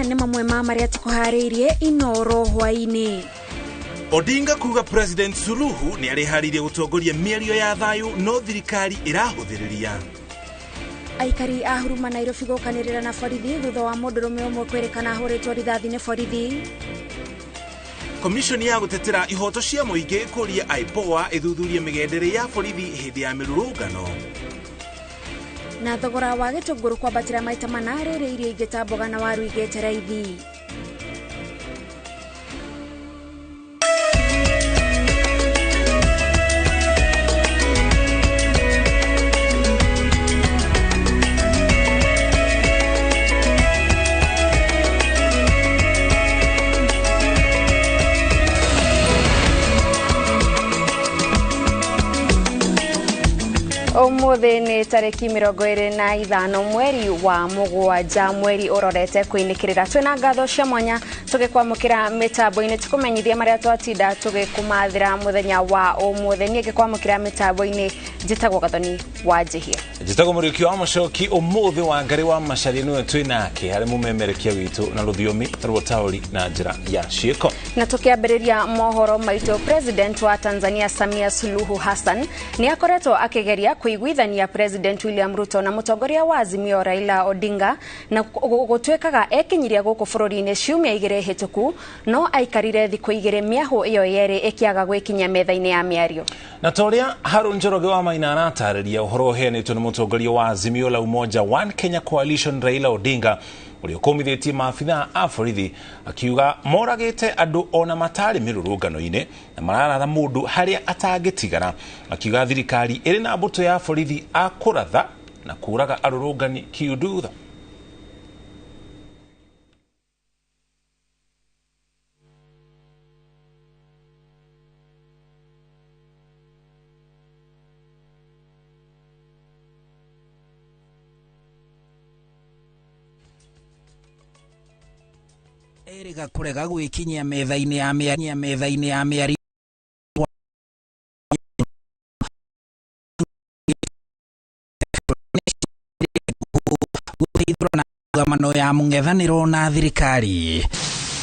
nĩ mamwe ma marĩa tũkuharĩirie INooro Hwainĩ. Odinga kuga President Suluhu nĩ arĩharĩirie gũtongoria mĩario ya thayũ no thirikari ĩrahũthĩrĩria. Aikari a Huruma Nairobi gũkanĩrĩra na borithi thutha wa mũndũrũme ũmwe kwĩrĩkana ahũrĩtwo rithathi nĩ borithi. Komishoni ya gũtetera ihoto cia mũingĩ kũria IPOA ĩthuthurie mĩgendere ya borithi hĩndĩ ya mĩrũrũngano. Na thogora wa gĩtũngũrũ kwambatĩra maita mana rĩrĩ irio ingĩ ta mboga na waru igĩte raithi. Ũmũthĩ nĩ tarĩki 25 mweri wa mũgwanja mweri ũrorete kwĩnĩkĩrĩra twĩna ngatho cia mwanya tũgĩkwamũkĩra mĩtambo-inĩ tũkũmenyithia marĩa twatinda tũgĩkũmathĩra mũthenya wa ũmũthĩ niĩ ngĩkwamũkĩra mĩtambo-inĩ njĩtagwo Gathoni wa Njihia njĩtagwo Mũriũki wa Mũcoki ũmũthĩ wa Ngarĩ wa Macharia nĩwe twĩnake harĩ mũmemerekia witũ na rũthiomi rwa taũri na njĩra ya ciĩko na tũkĩambĩrĩria mohoro maitũ. President wa Tanzania Samia Suluhu Hassan nĩ akoretwo akĩgeria kuiguithania President William Ruto na mũtongoria wa Azimio Raila Odinga na gũtuĩkaga ekinyiria gũkũ bũrũri-inĩ ciumia igĩrĩ hĩtũku no aikarire thikũ igĩrĩ mĩahũ ĩyo yerĩ ĩkĩaga gwĩkinya metha-inĩ ya mĩario. Na toria Harun Njoroge wa Maina aratarĩria ũhoro ũheanĩtwo nĩ mũtongoria wa Azimio la Umoja One Kenya Coalition Raila Odinga ũrĩa ũkũmithĩtie maabithaa a borithi akiuga moragĩte andũ ona matarĩ mĩrũrũngano-inĩ na mararatha mũndũ harĩa atangĩtigana akiuga thirikari ĩrĩ na mbũtũ ya borithi a kũratha na kũraga arũrũngani kiundutha. Erega kurega gwikinyia metha-inĩ ya mĩario mano ya mũng'ethanĩro na thirikari.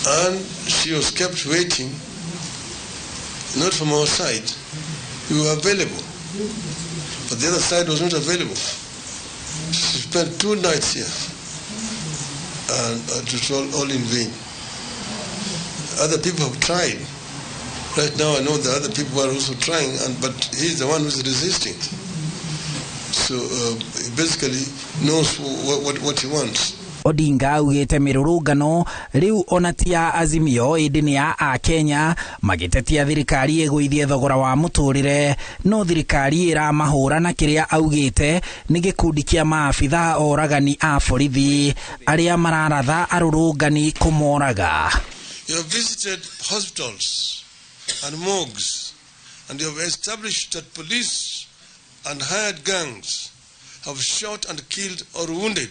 And she was kept waiting, not from our side. We were available, but the other side was not available. She spent 2 nights here, and it was all in vain. Other people have tried. Right now I know that other people are also trying, but he's the one who's resisting. So he basically knows what he wants. Odinga augĩte mĩrũrũngano rĩu ona ti ya Azimio ĩndĩ nĩ ya Akenya magĩtetia thirikari ĩgũithie thogora wa mũtũrĩre no thirikari ĩramahũra na kĩrĩa augĩte nĩ gĩkundi kĩa maabithaa oragani a borithi arĩa mararatha arũrũngani kũmoraga. You have visited hospitals and morgues, and you have established that police and hired gangs have shot and killed or wounded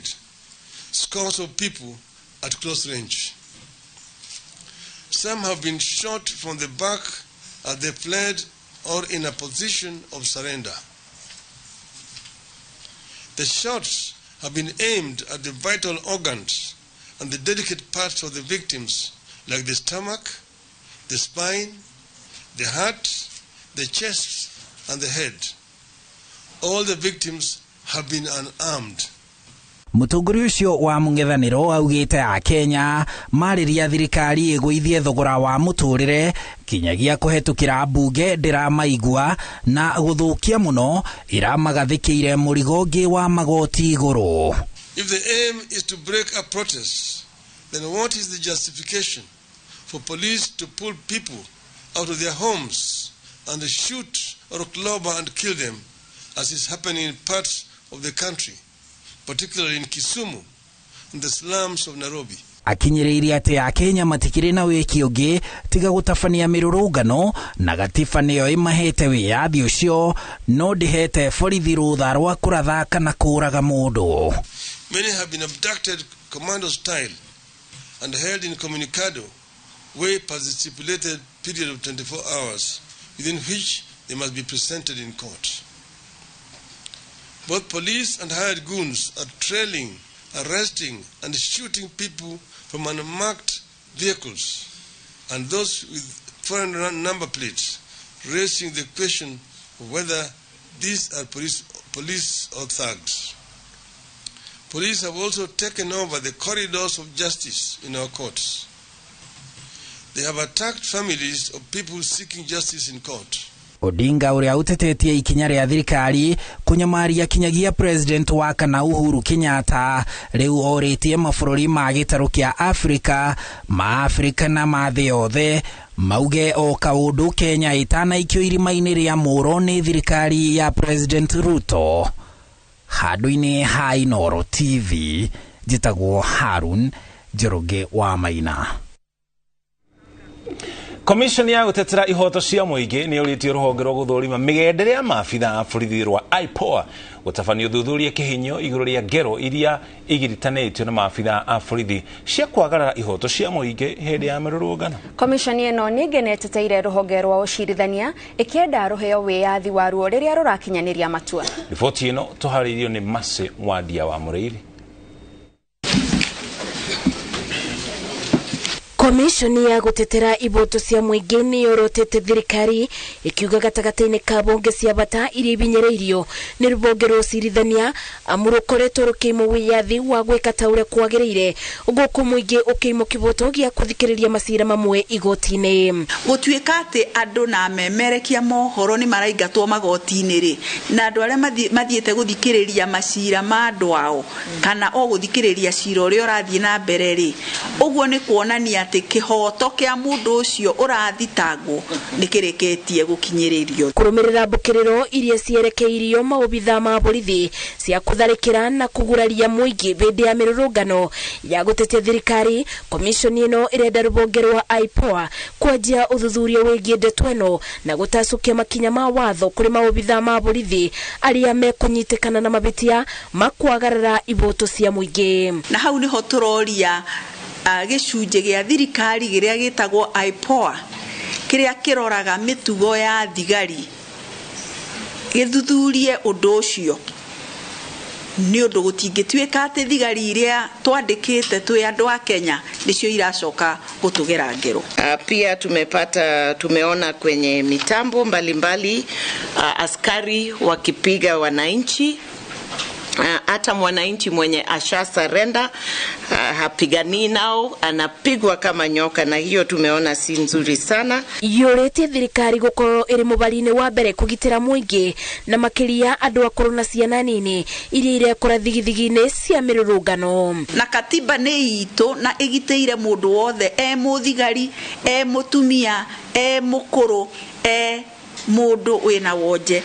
scores of people at close range. Some have been shot from the back as they fled or in a position of surrender. The shots have been aimed at the vital organs and the delicate parts of the victims, like the stomach, the spine, the heart, the chest, and the head. All the victims have been unarmed. Mũtongoria ũcio wa mũng'ethanĩro augĩte a Kenya marĩria thirikari ĩgũithie thogora wa mũtũrĩre kinyagia kũhetũkĩra mbunge ndĩramaigua na gũthũkia mũno ĩramagathĩkĩire mũrigo ũngĩ wa magoti igũrũ. If the aim is to break a protest, then what is the justification for police to pull people out of their homes and shoot or clobber and kill them, as is happening in parts of the country, particularly in Kisumu, in the slums of Nairobi? Akinyĩrĩirie atĩ a Kenya matikĩrĩ na wĩki ũngĩ tiga gũtabania mĩrũrũngano na gatiba nĩyo ĩmahete wĩyathi ũcio no ndĩhete borithi rũtha rwa kũratha kana kũraga mũndũ. Many have been abducted commando style and held incommunicado way past the stipulated period of 24 hours within which they must be presented in court. Both police and hired goons are trailing, arresting, and shooting people from unmarked vehicles and those with foreign number plates, raising the question of whether these are police or thugs. Police have also taken over the corridors of justice in our courts. They have attacked families of people seeking justice in court. Odinga uria utetetie ikinya ria thirikari kunyamaria kinyagia president wa kana Uhuru Kenyatta riu oritie mabũrũri ma gĩtarũ kĩa Afrika na mathe yothe mauge o kaundu Kenya itanaikio irima-inĩ ria mũro ni thirikari ya President Ruto. Handũ-inĩ ha INooro TV njĩtagwo Harun Njoroge wa Maina. Commission ya gutetera ihoto cia muingi ni uritie ruhonge rwa guthurima migendere ya maabitha a borithi rwa IPOA gutafanio thuthuria kihinyo iguru ria ngero iria igiritanitio na maabitha a borithi cia kwagarara ihoto cia muingi hindi ya mirurungano. Commission ino nigeneteteire ruhonge rwa ucirithania ikienda ruheo wiyathi wa ruo riria rurakinyaniria matua. Riboti ino tuharirio ni Mase Mwadia wa Mureiri. Komishoni ya gutetera iboto cia muingi ni yorotete thirikari ikiuga gatagataine ka bonge cia bata iria binyereirio ni rubonge rwa ucirithania amurukoretwo rukiimo wiyathi wa gwika taure kwagiriire uguku muingi ukiimo kiboto gia kuthikiriria masira mamwe igoti-ini gutuika ati andu na memerekia mohoro ni maraingatwo magoti-ini ri na andu aria mathiete guthikiriria masira ma andu ao kana o guthikiriria cira uria urathie na mbere ri uguo ni kuonania kihoto kia mundu ucio urathitangwo nikireketie gukinyiririo kurumirira mbukiriro iria cierekeirio maobitha ma borithi cia kutharikira na kuguraria muingi bindi ya mirurungano ya gutetea thirikari. Komishoni ino irenda rubonge rwa IPOA kwanjia uthuthuria wigie ndeto ino na gutacukia makinya ma watho kuri maobitha ma borithi aria mekunyitikana na mabitia makwagarara iboto cia muingi. Na hau niho turoria gicunje gia thirikari giria gitagwo IPOA kiria kiroraga mitugo ya thigari githuthurie undu ucio ni undu gutingituika ati thigari iria twandikite twi andu a Kenya nicio iracoka gutugera ngero. Pia tumeona kwenye mitambo mbalimbali askari wakipiga wananchi. Hata mwananchi mwenye asha surrender hapigani nao, anapigwa kama nyoka, na hiyo tumeona si nzuri sana. Yorete thirikari gukoro iri mubarine wa mbere kugitira muingi na makiria andu akoro na ciana nini iria irekora thigithigi-ini cia mirurungano. Na katiba ni itu na igiteire mundu wothe muthigari mutumia mukuru mundu wina wonje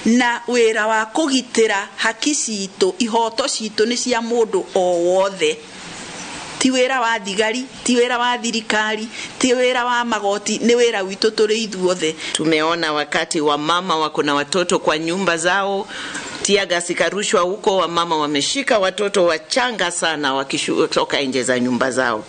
na wira wa kugitira haki citu ihoto citu ni cia mundu o wothe. Ti wira wa thigari, ti wira wa thirikari, ti wira wa magoti, ni wira witu turi ithuothe. Tumeona wakati wa mama wako na watoto kwa nyumba zao, tiaga sikarushwa huko, wa mama wameshika watoto wachanga sana wakitoka nje za nyumba zao.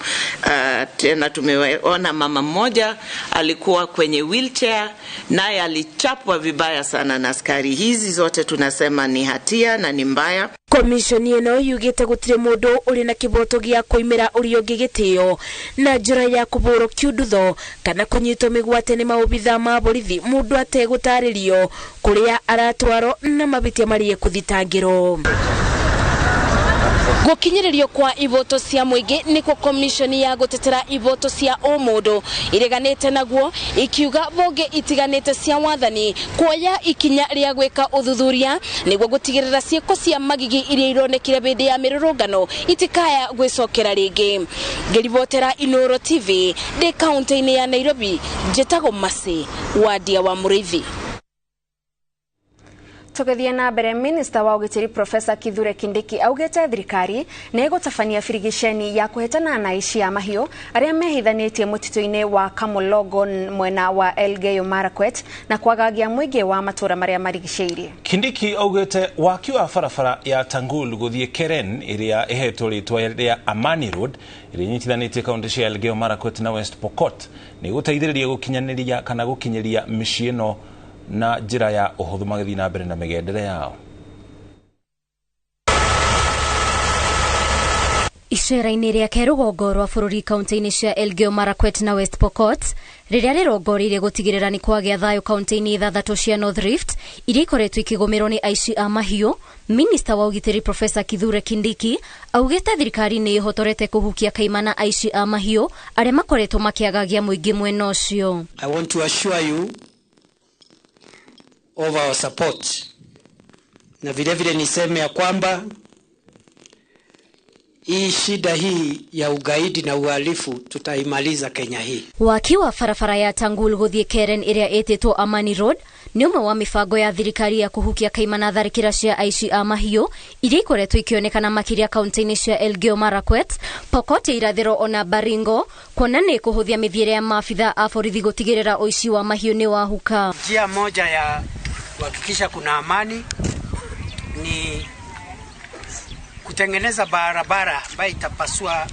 Tena tumeona mama mmoja alikuwa kwenye wheelchair, naye alichapwa vibaya sana na askari. Hizi zote tunasema ni hatia na ni mbaya. Komishoni ino yugite gutire mundu uri na kiboto gia kuimira uri ungi gitio na njira ya kuburo kiudutho kana kunyitwo migwate ni maobitha ma borithi mundu ategutaririo kuria aratwaro na mabitia marie kuthitangiro. Gukinyiririo kwa iboto cia muingi niko komishoni ya gutetera iboto cia umundo ireganite naguo ikiuga bonge itiganite cia wathani kuoya ikinya ria gwika uthuthuria niguo gutigirira ciiko cia magigi iria ironekire bindi ya mirurungano itikaya gwicokera ringi. Ngiribotera INooro TV de county-ini ya Nairobi, njetago Mase Mwadia wa Mureiri. Tugethia na mbere, Minister wa Ugitiri Professor Kithure Kindiki augete thirikari ni gutabania firigisheni ya kuhetana na aici ya mahiu aria mehithanitie mutito-ini wa Kamologo mwena wa Elgeyo Marakwet na kwagagia muingi wa matura maria marigiceirie. Kindiki augete waki wa barabara ya Tangul guthie Keren iria ihetwo ritwa ria Amani Road iria nyitithanitie kaunti cia Elgeyo Marakwet na West Pokot ni guteithiriria gukinyaniria kana gukinyiria micii ino na njira ya uhuthu magathi na mbere na migendere yao. Icera-inĩ rĩake rũgongo rwa bũrũri kaunti-inĩ cia Elgeyo Marakwet na West Pokot, rĩrĩa rĩrongoreirie gũtigĩrĩra nĩ kwagĩa thayũ kaunti-inĩ ithathatũ cia North Rift iria ikoretwo ikĩgũmĩrwo nĩ aici a mahiũ, minista wa ũgitĩri Profesa Kithure Kindiki augĩte thirikari nĩ ĩhotorete kũhukia kaimana aici a mahiũ arĩa makoretwo makĩagagia mũingĩ mwena ũcio. I want to assure you of our support. Na vile vile niseme ya kwamba hii shida hii ya ugaidi na uhalifu tutaimaliza Kenya hii. Waki wa barabara ya Tangul gũthiĩ Keren ĩrĩa ĩtĩtwo Amani Road nĩ ũmwe wa mĩbango ya thirikari ya kũhukia kaimana tharĩkĩra cia aici a mahiũ iria ikoretwo ikĩonekana makĩria kaunti-inĩ cia Elgeyo Marakwet, Pokot ya irathĩro ona Baringo, kuona nĩ kũhũthia mĩthiĩre ya maabitha a borithi gũtigĩrĩra ũici wa mahiũ nĩ wahuka. Njia moja ya kuhakikisha kuna amani ni kutengeneza barabara ambayo itapasua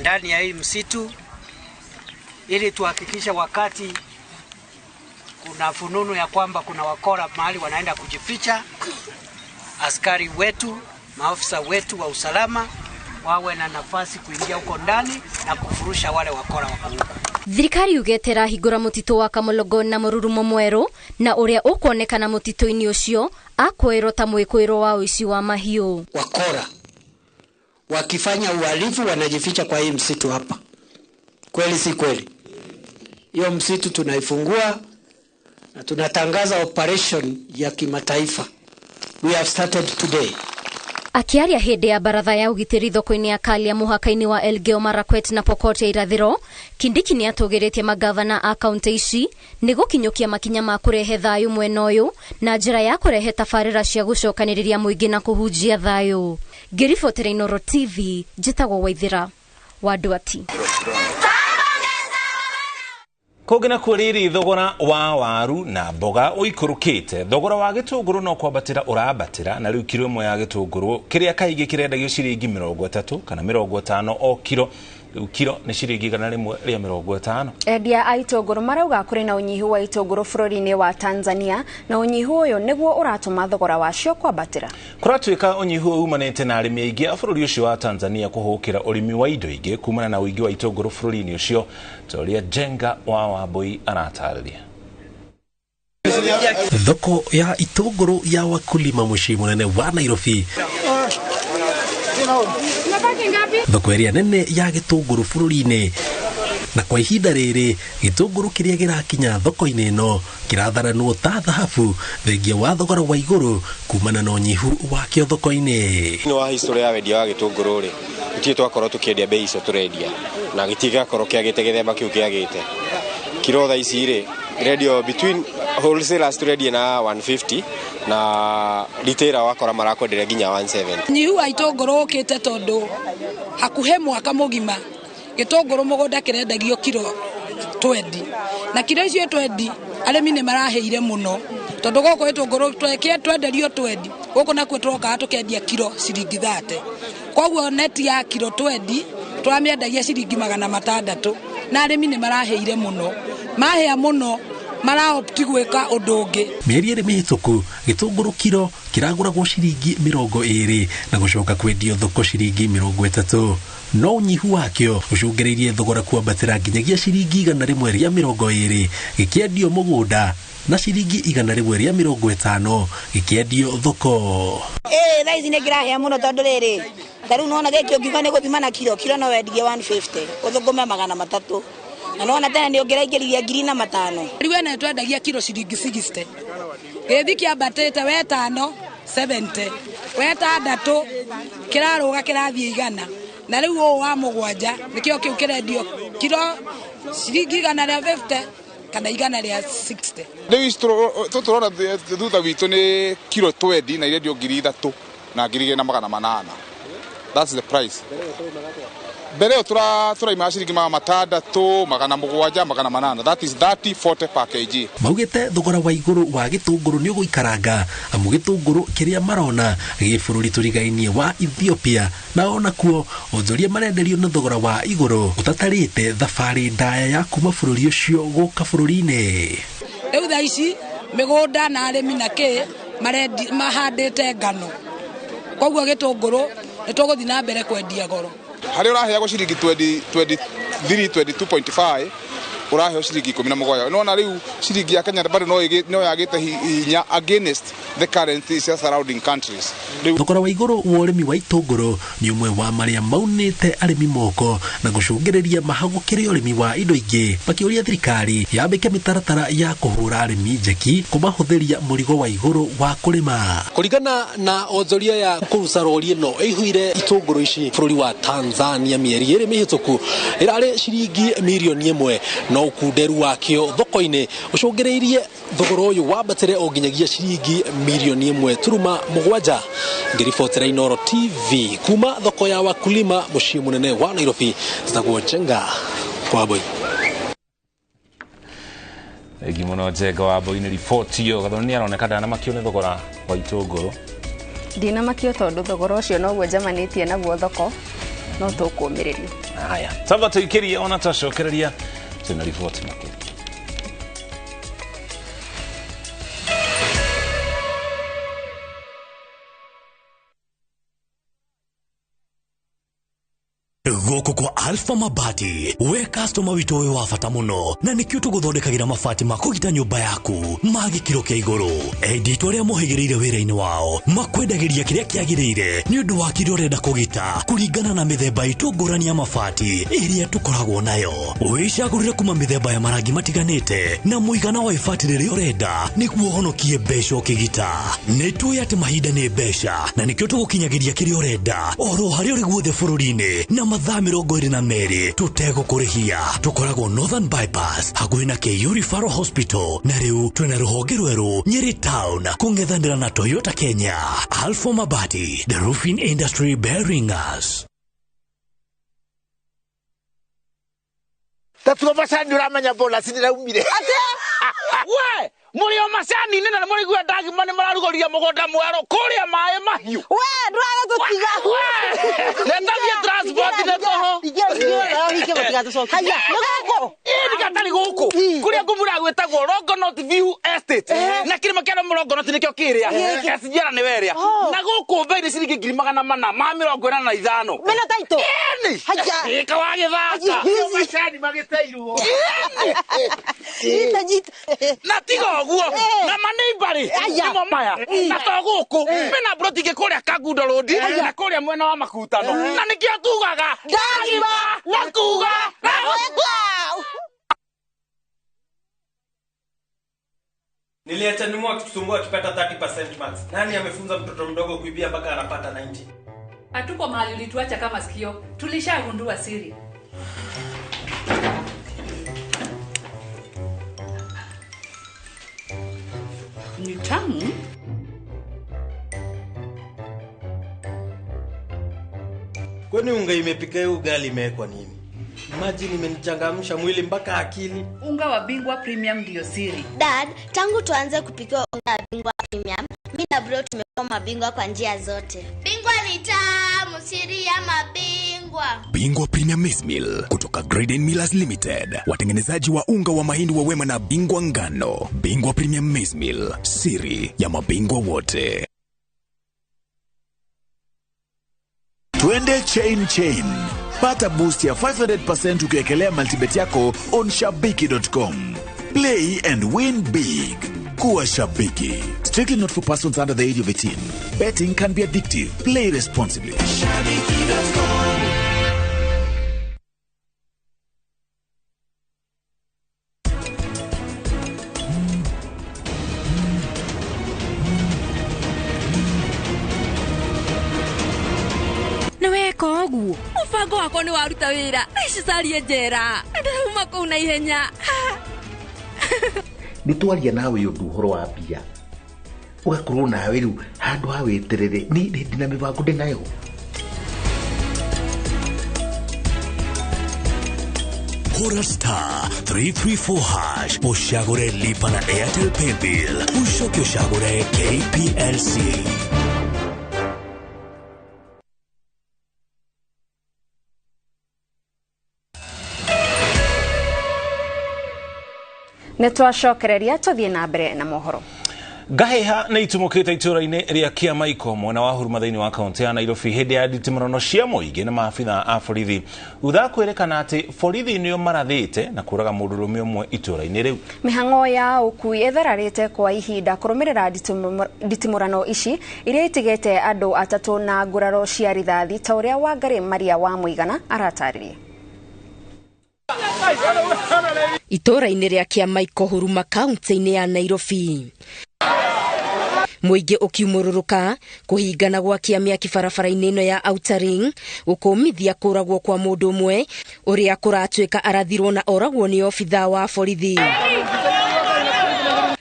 ndani ya hii msitu ili tuhakikishe wakati kuna fununu ya kwamba kuna wakora mahali wanaenda kujificha, askari wetu, maafisa wetu wa usalama wawe na nafasi kuingia huko ndani na kufurusha wale wakora wako huko. Thirikari yugĩte rahingũra mũtitũ wa Kamologo na Mũrurumo mwerũ na ũrĩa ũkuonekana mũtitũ-inĩ ũcio akwĩrwo ta mwĩkũĩrwo wa ũici wa mahiũ. Wakora wakifanya uhalifu wanajificha kwa hii msitu hapa. Kweli si kweli? Hiyo msitu tunaifungua na tunatangaza operation ya kimataifa. We have started today. Akiaria hĩndĩ ya baratha ya ũgitĩri thoko-inĩ ya Kalia mũhaka-inĩ wa Elgeyo Marakwet na Pokot ya irathĩro, Kindiki nĩ atũgĩrĩtie magavana a kaunti ici nĩ gũkinyũkia makinya ma kũrehe thayũ mwena ũyũ na njĩra ya kũrehe tabarĩra cia gũcokanĩrĩria mũingĩ na kũhunjia thayũ. Ngĩribotera INooro TV, njĩtagwo Waithĩra wa Ndwati. Kũgena kũrĩrĩ thogora wa waru na mboga ũikũrũkĩte, thogora wa gĩtũngũrũ no kwambatĩra ũrambatĩra, na rĩu kiro ĩmwe ya gĩtũngũrũ kĩrĩa kaingĩ kĩrendagio ciringi 30 kana 50 o kiro, rĩu kiro nĩ ciringi 150. Endia a itũngũrũ marauga kũrĩ na ũnyihu wa itũngũrũ bũrũri-inĩ wa Tanzania, na ũnyihu ũyũ nĩguo ũratũma thogora wacio kwambatĩra. Kũratuĩka ũnyihu ũyũ umanĩte na arĩmi aingĩ a bũrũri ũcio wa Tanzania kũhũkĩra ũrĩmi wa indo ingĩ kumana na ũingĩ wa itũngũrũ bũrũri-inĩ ũcio, Toria Jenga wa Wambui aratarĩria. Thoko ya itũngũrũ ya wakulima mũciĩ mũnene wa Nairobi. Thoko ĩrĩa nene ya gĩtũngũrũ bũrũri-inĩ, na kwa ihinda rĩrĩ gĩtũngũrũ kĩrĩa gĩrakinya thoko-inĩ ĩno kĩratharanwo ta thahabu thengia wa thogora wa igũrũ kumana na ũnyihu wakĩo thoko-inĩ. Nĩ wa historia ya wendia wa gĩtũngũrũ rĩ, gũtirĩ twakorwo tũkĩendia bei icio tũrendia, na gĩtigakorwo kĩagĩte gĩthemba kĩu kĩagĩte. Kiro tha ici rĩ radio between wholesalers turendia na 150 na retailer wakora marakwenderia nginya 170. Nyihu wa itũngũrũ ũkĩte tondũ hakuhe mwaka mũgima gĩtũngũrũ mũgũnda kĩrendagio kiro 20 na kiro icio 20 arĩmi nĩ maraheire mũno tondũ gũkũ gĩtũngũrũ twenderio 20 gũkũ nakuo tũroka tũkendia kiro ciringi 30. Koguo neti ya kiro 20 tũramĩendagia ciringi 600 na arĩmi nĩ maraheire mũno, mahea mũno maraopti gwĩka ũndũ ũngĩ. Mĩeri ĩrĩ mĩhĩtũku gĩtũngũrũ kiro kĩragũragwo ciringi 20 na gũcoka kwendio thoko ciringi 30. No ũnyihu wakĩo ũcũngĩrĩirie thogora kwambatĩra nginyagia ciringi 120 gĩkĩendio mũgũnda na ciringi 150 gĩkĩendio thoko. Thaa ici nĩ ngĩrahĩa mũno tondũ rĩrĩ tarĩu nona gĩkĩ ũngiuga nĩ gũthima na kiro no wendie 150 ũthũngũme 300 na nona tena nĩ ũngĩraingĩrithia 5,000. Rĩu ene twendagia kiro ciringi 60 gĩthi kĩambatĩte we 5 70 we 6 kĩrarũga kĩrathiĩ 100 na rĩu ũũ wa mũgwanja nĩkĩo kĩu kĩrendio kiro ciringi 150 kana 160. Rĩu tũrona thutha witũ nĩ kiro 20 na irendio 3,000 na 2,800. That's the price. Mbere tũraima ciringi 600, 700, 800. That is 30-40 per kg. Maugĩte thogora wa igũrũ wa gĩtũngũrũ nĩ ũgũikaranga amu gĩtũngũrũ kĩrĩa marona gĩbũrũri tũrigainie wa Ethiopia na ona kuo ũthũria marenderio na thogora wa igũrũ ũtatarĩte thabarĩ ndaya ya kuma bũrũri ũcio gũka bũrũri-inĩ. Rĩu thaa ici mĩgũnda na arĩmi na kĩ mahandĩte ngano, koguo gĩtũngũrũ nĩ tũgũthiĩ na mbere kwendia goro. hari uraheagwo ciringi 22.5 uraheo ciringi 17 nona riu ciringi ya Kenya bado no yagite hinya against the currencies of surrounding countries. Thogora wa iguru wa urimi wa itũngũrũ ni umwe wa maria maunite arimi moko na gucungiriria mahagukire urimi wa indo ingi makiuria thirikari yambike mitaratara ya kuhura arimi njeki kumahuthiria murigo wa iguru wa kurima. Kuringana na onjoria ya kuruca rori no ihuire itũngũrũ ici bururi wa Tanzania mieri iri mihituku irari ciringi milioni 1 no ukunderu wakio thoko-ini ucungiriirie thogora uyu wambatire o nginyagia ciringi milioni 1.7. Ngiribotera INooro TV kuma thoko ya wakulima mucii munene wa Nairobi zitagwo Njenga kwa Boy. Egi muno Njenga wa Boy ni riboti yo gathoni aronekana na makio ni thogora wa itũngũrũ. Ndina makio tondu thogora ucio noguo njamanitie naguo thoko no tukuumiriria. Haya, sasa tuikiria ona tacokereria tena riboti makio. Goko kwa Alpha Mabati we customer witu we wafata muno na nikio tuguthondekagira mabati makugita nyumba yaku magikiro kia iguru edit aria muhigirire wira-ini wao makwendagiria kiria kiagirire ni undu wa kiria urenda kugita kuringana na mithemba itu ngurani ya mabati iria tukoragwo nayo wicagurire kuma mithemba ya marangi matiganite na muigana wa ibati riria urenda niguo honokie mbeca ukigita nituoe ati mahinda ni mbeca na nikio tugukinyagiria kiria urenda oro haria uri guothe bururi-ini na mathaa 22 tutegũkũrĩhia tukoragwo Northern Bypass hakuhĩ na KU Referral Hospital na riu twina ruhonge rweru Nyeri Town kung'ethanĩra na Toyota Kenya. Alpha Mabati, the roofing industry bearing us. Tatuo macani uramenya bona siniraumire we muri o macani nene na muri gwa ndagi mane mararugoria mugonda mwero kuria mae mahiu we ndwara tutiga nenda bia transport ne toho hike batiga tucoki haya nugo ini gatari guku kuria ngumura gwetagwo Longonot View Estate na kirima kia Longonot nikio kiria kasijara ni weria na guku bei ni ciringi 445 mena taito ini haya ika wagithaka macani magiteirwo jita na tigo guo na maneimbari nimo maya na toguku mena brotike kuria Kagundo Road na kuria mwena wa Makutano na nikio tugaga ndagima na kuga niliacha nyuma akitusumbua akipata 30% max. Nani amefunza mtoto mdogo kuibia mpaka anapata 90? Hatuko mahali ulituacha kama sikio. Tulishagundua siri. Ni tamu. Kwani unga imepika ugali imewekwa nini? Imagine imenichangamsha mwili mpaka akili. Unga wa Bingwa Premium ndio siri. Dad, tangu tuanze kupika unga wa Bingwa Premium, mimi na bro tumekuwa mabingwa kwa njia zote. Bingwa ni tamu, siri ya mabingwa. Bingwa Premium Maize Meal kutoka Graden Millers Limited. Watengenezaji wa unga wa mahindi wa Wema na Bingwa ngano. Bingwa Premium Maize Meal, siri ya mabingwa wote. Twende chain. Pata boost ya 500% ukiekelea multibet yako on shabiki.com. Play and win big. Kuwa Shabiki. Strictly not for persons under the age of 18. Betting can be addictive. Play responsibly. Shabiki.com. Kogu ufango wako ni waruta wira icicarie njera ndaruma kuu na ihenya nitwaria nawe undu horo wa bia ugakorwo nawe riu handu ha weterere ni ndina mibango ndinayo Hora star 334 hash ushagure lipa na Airtel Pay Bill ushoke ushagure KPLC. Netwacokereria tuthie na mbere na mohoro. Gaheha na itumukite itura-ini ria Kiamaiko mwena wa huruma thiini wa kaunti ya Nairobi hindi ya nditimurano cia muingi na maabitha a borithi utha kwerekana ati borithi nio marathite na kuraga mundurume umwe itura-ini riu. Mihango ya ukui etherarite kwa ihinda kurumirira nditimurano ici iria itigete andu atatu na nguraro cia rithathi ta uria Wangari Maria wa Muigana arataririe. Itura-ini ria Kiamaiko huruma kaunti-ini ya Nairobi. Muingi ukiumururuka kuhingana gwa kiamia kibarabara-ini ino ya Outer Ring ukumithia kuragwo kwa mundu umwe uria kuratwika arathirwo na oragwo ni obitha wa borithi.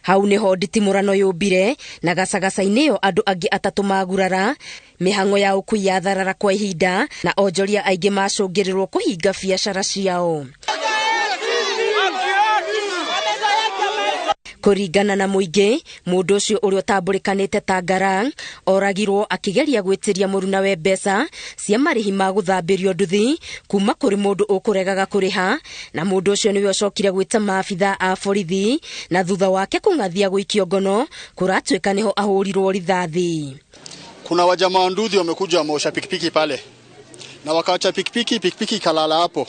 Hau niho nditimurano yumbire na gacagaca-ini yo andu angi atatu magurara, mihango ya ukui ya tharara kwa ihinda na onjoria aingi macungirirwo kuhinga biacara ciao. Kuringana na muingi, mundu ucio uria utambulikanite ta Ngarang oragirwo akigeria gwitiria muruna we mbeca cia marihi ma guthambirio nduthi kuma kuri mundu ukuregaga kuriha, na mundu ucio niwe ocokire gwita maabitha a borithi na thutha wake kungathia guikio ngono kuratwika niho ahurirwo rithathi. Kuna wajamaa wa nduthi wamekuja wameosha pikipiki pale na wakaacha pikipiki kalala hapo.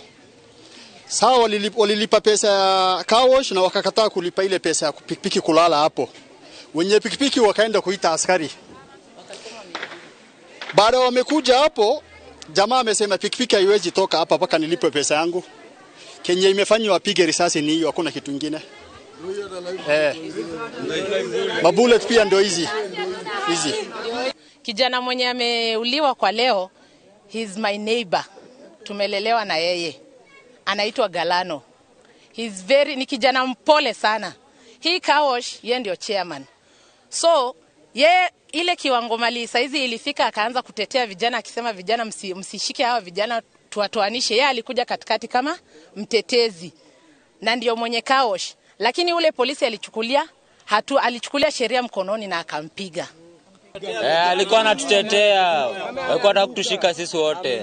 Sawa, walilipa pesa ya car wash na wakakataa kulipa ile pesa ya pikipiki kulala hapo. Wenye pikipiki wakaenda kuita askari. Baada wamekuja hapo, jamaa amesema pikipiki haiwezi toka hapa mpaka nilipe pesa yangu. Kenya imefanywa wapige risasi ni hiyo, hakuna kitu kingine. Mabullet pia ndio hizi. Kijana mwenye ameuliwa kwa leo, he's my neighbor. Tumelelewa na yeye. Anaitwa Galano. Ni kijana mpole sana. Hii kaosh yeye ndio chairman. So ile kiwango mali saizi ilifika akaanza kutetea vijana akisema vijana msishike hawa vijana tuwatoanishe. Yeye alikuja katikati kama mtetezi. Na ndio mwenye kaosh. Lakini ule polisi alichukulia sheria mkononi na akampiga. Alikuwa anatutetea. Alikuwa anataka kutushika sisi wote.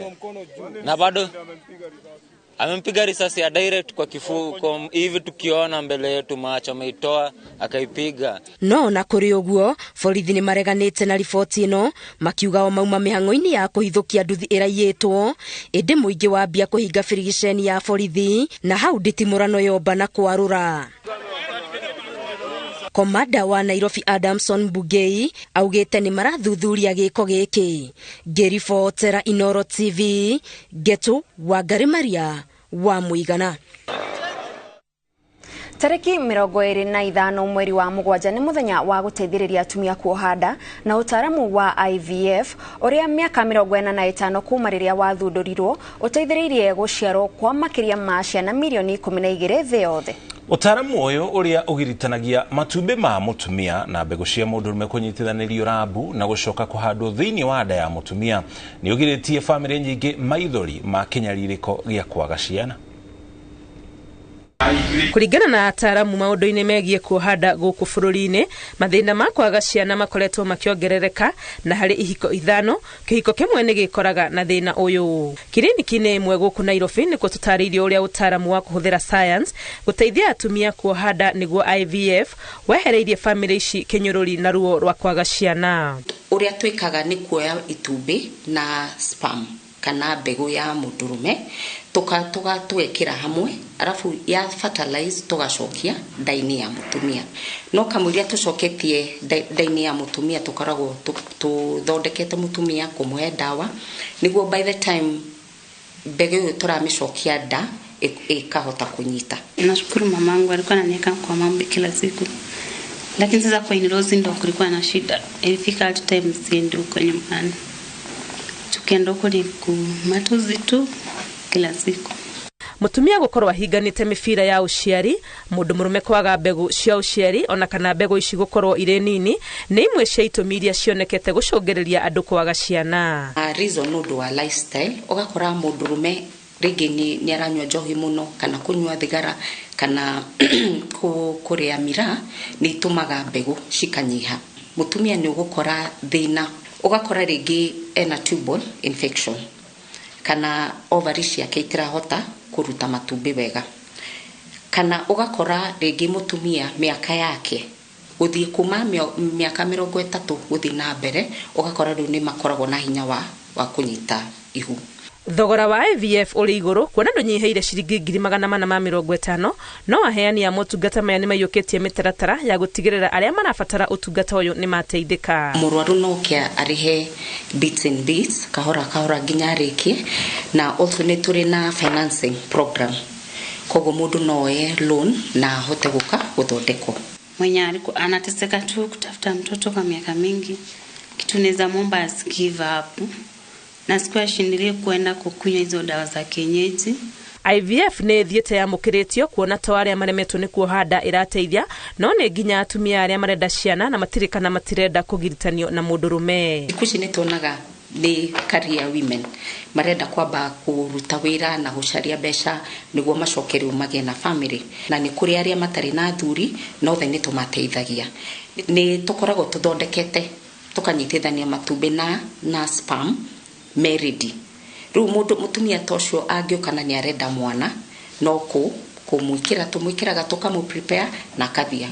Na bado amempiga risasi ya direct kwa kifuko hivi tukiona mbele yetu, macho ameitoa akaipiga. No na kuri uguo borithi ni mareganite na riboti ino makiuga o mauma mihango-ini ya kuhithukia nduthi iraiyetwo indi muingi wambia kuhinga birigiceni ya borithi na hau nditimurano yomba na kwarura. Komanda wa Nairobi Adamson Bugei augite ni marathuthuria giko giki. Ngiribotera INooro TV, Getu Wangari Maria wa Muigana. Tariki 25 mweri wa mugwanja ni muthenya wa guteithiriria atumia kuohanda na utaramu wa IVF uria miaka 45 kuma riria wathundurirwo uteithiririe guciarwo kwa makiria ma ciana milioni 12 thi yothe. Utaramu uyu uria ugiritanagia matumbi ma mutumia na mbegu cia mundurume kunyitithanirio rabu na gucoka kuhandwo thiini wa nda ya mutumia ni ugiritie family nyingi maithori ma kinyaririko gia kwaga ciana. Kuringana na ataramu maundu-ini megie kuohanda guku bururi-ini, mathina ma kwaga ciana makoretwo makiongerereka na hari ihiko 5 kihiko kimwe ni gikoraga na thina uyu. Kiriniki-ini imwe guku Nairobi ni kututaririo uria utaramu wa kuhuthira science guteithia atumia kuohanda niguo IVF wehereirie family ici kinyururi na ruo rwa kwaga ciana. Uria twikaga ni kuoya itumbi na sperm kana mbegu ya mundurume tugekira hamwe arafu ya fertilize tugacokia ndaini ya mutumia. No kamuria tucoketie ndaini ya mutumia tukoragwo tuthondekete mutumia kumuhe dawa niguo by the time mbegu turamicokia nda ikahota kunyita. Nashukuru mamangu alikuwa ananiweka kwa mambo kila siku. Lakini sasa kwa INooro ndo kulikuwa na shida. Ilifika time siendi huko nyumbani. Tukienda huko ni kumatuzi tu kila siku. Mutumia gukorwa higanite mibira ya uciari, mundu murume kwaga mbegu cia uciari ona kana mbegu ici gukorwo ire nini ni imwe cia itumi iria cionekete gucungiriria andu kwaga ciana. Reason no do lifestyle ugakora mundu rume ringi ni aranywa njohi muno kana kunywa thigara kana kuria mira ni tumaga mbegu cikanyiha. Mutumia ni ugukora thina ugakora ringi ena tubal infection kana ovaries yake itirahota kuruta matumbi wega kana ugakora ringi mutumia miaka yake guthii kuma miaka 30 guthii na mbere ugakora riu ni makoragwo na hinya wa kunyita ihu. Thogora wa IVF uri iguru kuona ndunyiheire ciringi 450 no aheani a motungata maya ni mayukitie mitaratara ya gutigirira aria marabatara utungata uyu ni mateithika. Murwaru no kia arihe bits and bits kahora nginya ariki na also ni turi na financing program kogo mundu noe loan na hote guthondekwo. Mwenye alikuwa anateseka tu kutafuta mtoto kwa miaka mingi, kitu neza momba give up na sikuwa shindilie kuenda kukunywa hizo dawa za kienyeji. IVF ne thiete ya mukiritio kuona to aria maremetwo ni kuohanda irateithia no ne nginya atumia aria marenda ciana na matirika na matirenda kugiritanio na mundurume. Ikuci ni tuonaga ni career women marenda kwamba kuruta wira na gucaria besha niguo macokere umage na family na ni kuri aria matari na thuri no the ni tumateithagia. Ni tukoragwo tuthondekete tukanyitithania matumbi na sperm meridi. Riu mundu mutumia tocio angioka ni arenda mwana no kumwikira tumwikiraga tukamu prepare na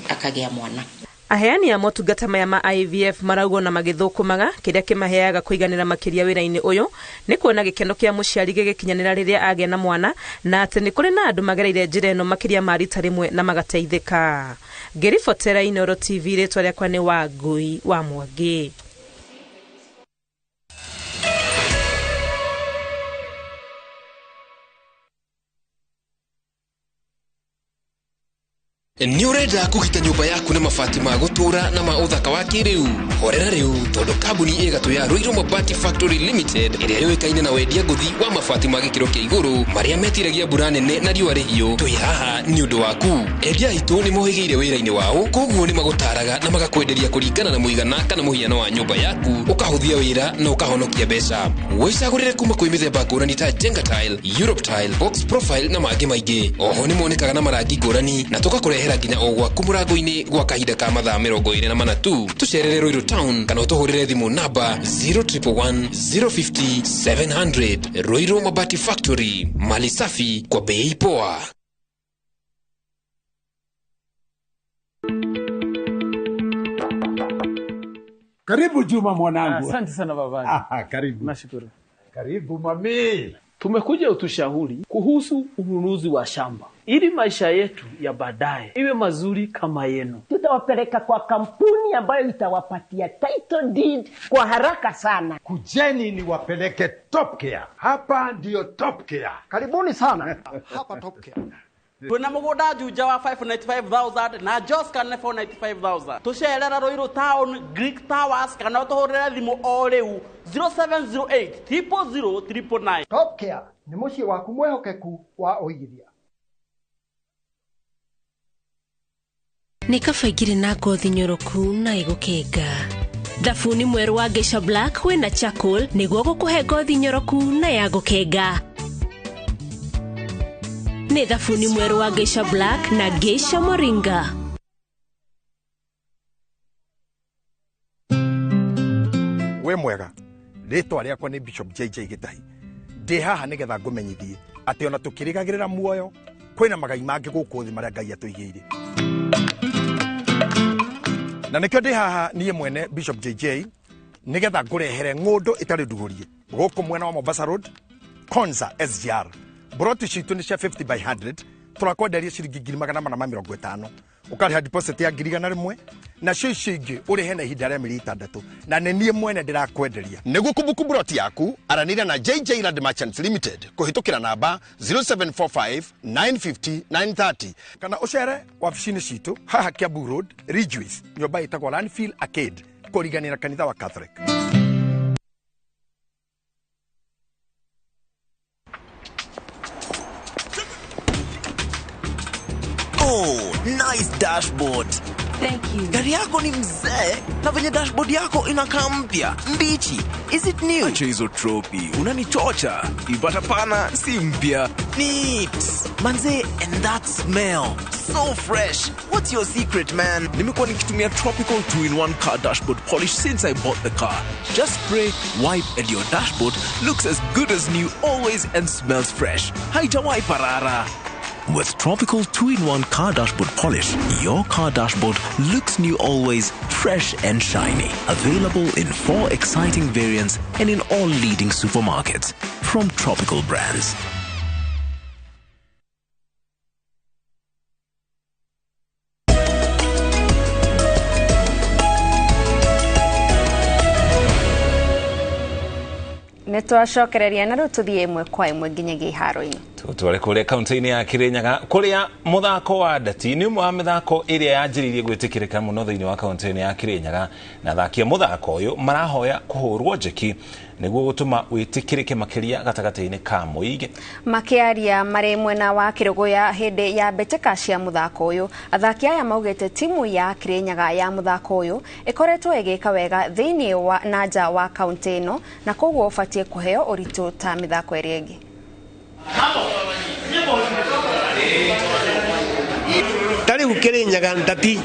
akagia mwana. Aheani a motungata maya ma IVF maraugo na magithukumaga kiria kimaheaga kuiganira makiria wira-ini uyu ni kuona gikeno kia muciari gikinyanira riria agia na mwana na ati ni kuri na andu magereire njira ino makiria marita rimwe na magateithika. Ngiribotera INooro TV ritwa riakwa ni Wangui wa Mwangi. Ni urenda kugita nyumba yaku na mabati ma gutura na ma uthaka wa kiriu horera riu tondu kambuni igatu ya Ruiru Mabati Factory Limited iria yoikaine na wendia nguthi wa mabati ma gikiro kia iguru maria metiragia mbura nene na riua rihio twi haha ni undu waku. Endia itu ni mohigeire wira-ini wao koguo ni magutaraga na magakwenderia kuringana na muigana kana muhiano wa nyumba yaku ukahuthia wira na ukahonokia mbeca. Wicagurire kuma kwi mithemba ngurani ta Jenga Tile, Europe Tile, Box Profile na mangi maingi. Oho ni monekaga na marangi ngurani na tugakurehera nginya ogwa kumurango-ini gwa kahinda ka mathaa 24 tu. Tucerere Ruiru Town kana utuhurire thimu namba 0111 050 700. Ruiru Mabati Factory, mali safi kwa bei poa. Karibu Juma mwanangu. Asante sana baba. Karibu. Nashukuru. Karibu mami. Tumekuja utushauri kuhusu ununuzi wa shamba ili maisha yetu ya baadaye iwe mazuri kama yenu. Tutawapeleka kwa kampuni ambayo itawapatia title deed kwa haraka sana. Kujeni ni wapeleke Top Care. Hapa ndio Top Care. Karibuni sana. Hapa Top Care. Tuna mugoda juja wa 595,000 na Jos kana 495,000. Tusherera Ruiru Town Greek Towers kana utuhurira thimu o riu 0708 000 Top Care ni muci waku mwehokeku wa uigithia. Ni kabaigire na ngothi nyoroku na igukenga. Thabuni mweru wa Geisha Black wina charcoal niguo gukuhe ngothi nyoroku na ya gukenga. Ni thabuni mweru wa Geisha Black na Geisha Moringa. We mwega. Ritwa riakwa ni Bishop JJ Gitahi. Ndi haha nigetha ngumenyithie ati ona tukirigagirira muoyo kwina magai mangi guku thi maria Ngai atuigire. Na nikyo ndi haha nie mwene Bishop JJ nigetha ngurehere ngundu itari ndugurie guku mwena wa Mombasa Road Konza SGR. Broti citu ni cia 50 by 100 turakwenderia ciringi 850 ukariha deposit ya 1,100 na cio ingi urihe na ihinda ria mĩeri 6 na nĩ niĩ mwene ndirakwenderia. Nĩguo kumbukumbu broti yaku aranĩria na JJ Land Merchants Limited kuhitukira namba 0745 950 930 kana ucere wabici-inĩ citu haha Kiambu Road Ridgeways nyũmba ĩtagwo Landfield Arcade kũriganĩra kanitha wa Catholic. Oh, nice dashboard. Thank you. Gari yako ni mzee na venye dashboard yako inakaa mpya, mbichi. Is it new? Acha hizo tropi, unanichocha. Ipata pana si mpya. Neat. Manze, and that smell. So fresh. What's your secret, man? Nimekuwa nikitumia Tropical 2-in-1 car dashboard polish since I bought the car. Just spray, wipe, and your dashboard looks as good as new always and smells fresh. Haitawahi parara. With Tropical 2-in-1 car dashboard polish, your car dashboard looks new always, fresh and shiny. Available in 4 exciting variants and in all leading supermarkets from Tropical brands. Nitwacokereria na rĩu tuthie ĩmwe kwa ĩmwe nginyagia iharo-inĩ. Tutware kũrĩa kaunti-inĩ ya Kirinyaga kũrĩa mũthako wa ndati nĩ ũmwe wa mĩthako ĩrĩa yanjĩrĩirie gwĩtĩkĩrĩka mũno thĩinĩ wa kaunti-inĩ ya Kirinyaga, na athaki a mũthako ũyũ marahoya kũhũrwo njeki nĩguo gũtũma wĩtĩkĩrĩke makĩria gatagatĩ-inĩ ka mũingĩ. Makĩaria marĩ mwena wa Kĩrũgũya hĩndĩ ya mbĩtĩka cia mũthako ũyũ, athaki aya maugĩte timu ya Kirinyaga ya mũthako ũyũ ĩkoretwo ĩgĩka wega thĩinĩ wa na nja wa kaunti ĩno, na koguo ũbatiĩ kũheo ũritũ ta mĩthako ĩrĩa ĩngĩ. Tariu Kirinyaga ndati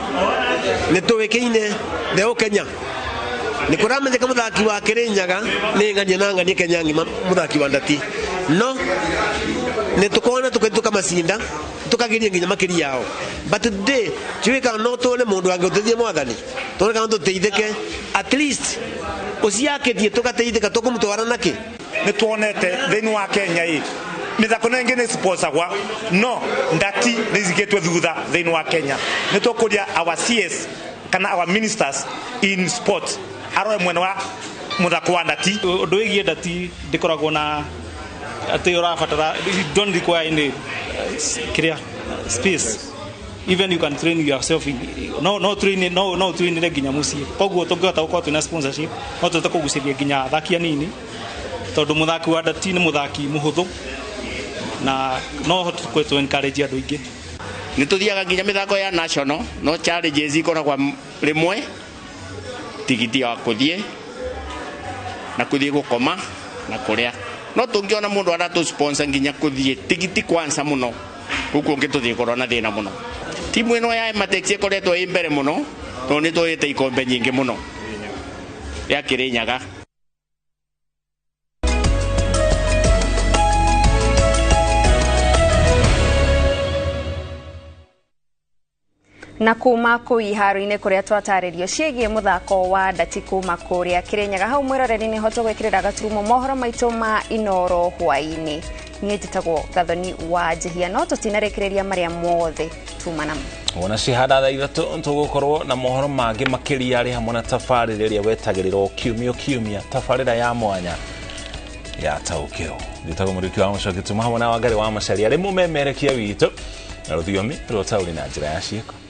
nĩtũĩkĩine thĩ Kenya. Nĩ kũramenyeka mũthaki wa Kirinyaga nĩ ngania na ngania Kenya ngima mũthaki wa ndati. No nĩ tũkona tũkĩtuka macinda tukagiria nginya makiri yao. But today tuĩka no tũne mũndũ angĩteithia mwathani. Tũreka no tũteithĩke at least usiakĩthie tũgateithĩka tũkũmũtwara naki. Nĩ tuonete thĩinĩ wa Kenya mĩthako nengĩ nĩ sponsorwa no ndati nĩzigĩtwe thutha thĩinĩ wa Kenya. Nĩ tũkũria our CS kana our ministers in sport aroe mwena wa mũthako wa ndati. Ũndũ wĩgiĩ ndati ndĩkoragwo na atĩ ũrabatara, don't require any space. Even you can train yourself no train nginya mũciĩ. Koguo tũngĩhota gũkorwo twĩna sponsorship no tũhote kũgucĩria nginya athaki anini, tondũ mũthaki wa ndati nĩ mũthaki mũhũthũ na no hote to encourage andũ aingĩ. Nĩ tũthiaga nginya mĩthako ya national no challenges ikoragwo rĩmwe tigiti wa kũthiĩ na kũthiĩ gũkoma na kũrĩa. No tũngĩona mũndũ aratũ sponsor nginya kũthiĩ tigiti kwanza mũno huko ngĩtũthiĩ korwo na thĩna mũno. Timu ĩno ya Ematex ĩkoretwo ĩ mbere mũno tondũ nĩ tũĩte ikombe nyingĩ mũno ya Kirinyaga. Na kuma kũu iharo-inĩ kũrĩa twatarĩrio ciĩgiĩ mũthako wa ndati kuma kũrĩa Kirinyaga, hau mwĩroreri nĩ hoto gwĩkĩrĩra gaturumo mohoro maitũ ma INooro Hwainĩ. Niĩ njĩtagwo Gathoni wa Njihia, no tũtinarĩkĩrĩria marĩa mothe tuma namo. Wona cihanda thaa ithatũ tũgũkorwo na mohoro mangĩ makĩria arĩ hamwe na tabarĩra ĩrĩa wetagĩrĩrwo kiumia tabarĩra ya mwanya ya taũkĩrwo. Njĩtagwo Mũrĩki wa Mũcoki tuma hamwe na Wangari wa Macharia arĩ mũmemerekia witũ na rũthiomi rwa taũri na njĩra ya ciĩko.